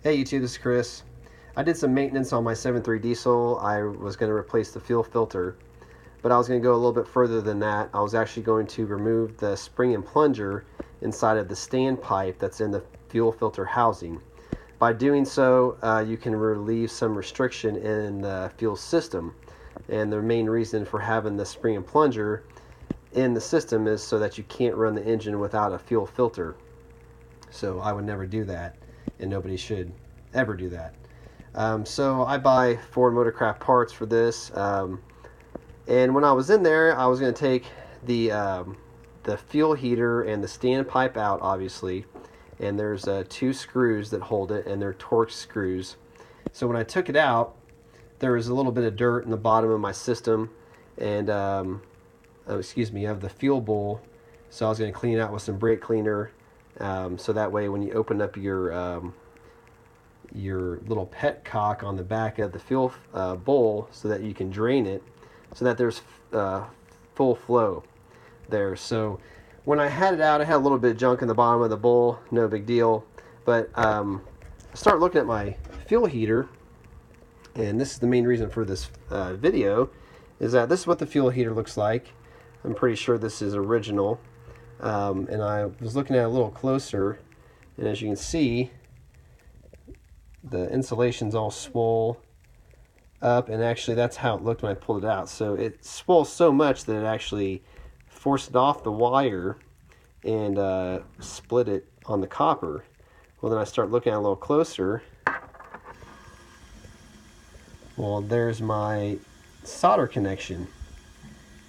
Hey YouTube, this is Chris. I did some maintenance on my 7.3 diesel. I was going to replace the fuel filter, but I was going to go a little bit further than that. I was actually going to remove the spring and plunger inside of the standpipe that's in the fuel filter housing. By doing so, you can relieve some restriction in the fuel system. And the main reason for having the spring and plunger in the system is so that you can't run the engine without a fuel filter. So I would never do that, and nobody should ever do that. So I buy Ford Motorcraft parts for this, and when I was in there, I was going to take the fuel heater and the standpipe out, obviously, and there's two screws that hold it, and they're Torx screws. So when I took it out, there was a little bit of dirt in the bottom of my system, and of the fuel bowl. So I was going to clean it out with some brake cleaner. So that way when you open up your little petcock on the back of the fuel bowl, so that you can drain it, so that there's full flow there. So when I had it out, I had a little bit of junk in the bottom of the bowl, no big deal. But I started looking at my fuel heater, and this is the main reason for this video, is that this is what the fuel heater looks like. I'm pretty sure this is original. And I was looking at it a little closer, and as you can see, the insulation's all swole up, and actually that's how it looked when I pulled it out. So it swole so much that it actually forced it off the wire and split it on the copper. Well, then I start looking at it a little closer. Well, there's my solder connection.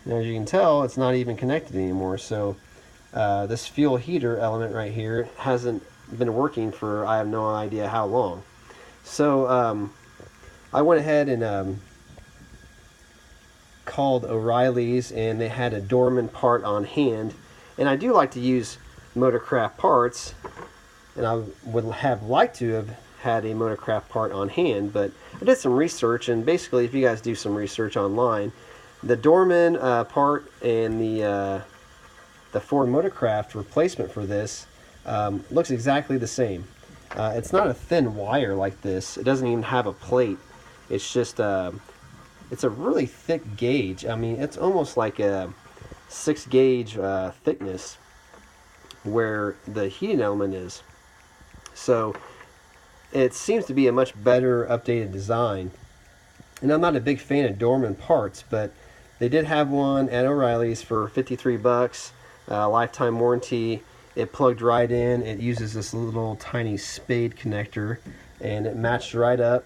And as you can tell, it's not even connected anymore. So this fuel heater element right here hasn't been working for I have no idea how long. So I went ahead and called O'Reilly's, and they had a Dorman part on hand. And I do like to use Motorcraft parts, and I would have liked to have had a Motorcraft part on hand, but I did some research, and basically if you guys do some research online, the Dorman part and the Ford Motorcraft replacement for this looks exactly the same. It's not a thin wire like this. It doesn't even have a plate. It's just it's a really thick gauge. I mean, it's almost like a 6 gauge thickness where the heating element is. So it seems to be a much better updated design. And I'm not a big fan of Dorman parts, but they did have one at O'Reilly's for 53 bucks. Lifetime warranty. It plugged right in. It uses this little tiny spade connector, and it matched right up.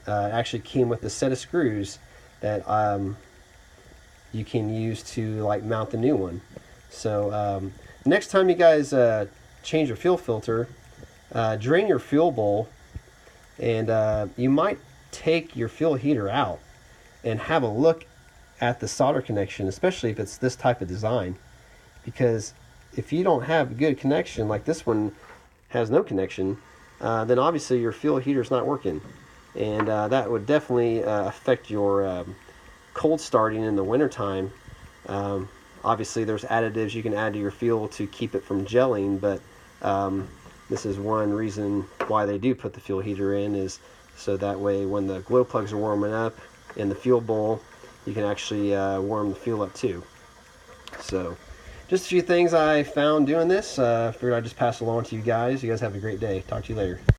It actually came with a set of screws that you can use to like mount the new one. So next time you guys change your fuel filter, drain your fuel bowl, and you might take your fuel heater out and have a look at the solder connection, especially if it's this type of design. Because if you don't have a good connection, like this one has no connection, then obviously your fuel heater's not working. And that would definitely affect your cold starting in the wintertime. Obviously there's additives you can add to your fuel to keep it from gelling, but this is one reason why they do put the fuel heater in, is so that way when the glow plugs are warming up in the fuel bowl, you can actually warm the fuel up too. So just a few things I found doing this. Figured I'd just pass along to you guys. You guys have a great day. Talk to you later.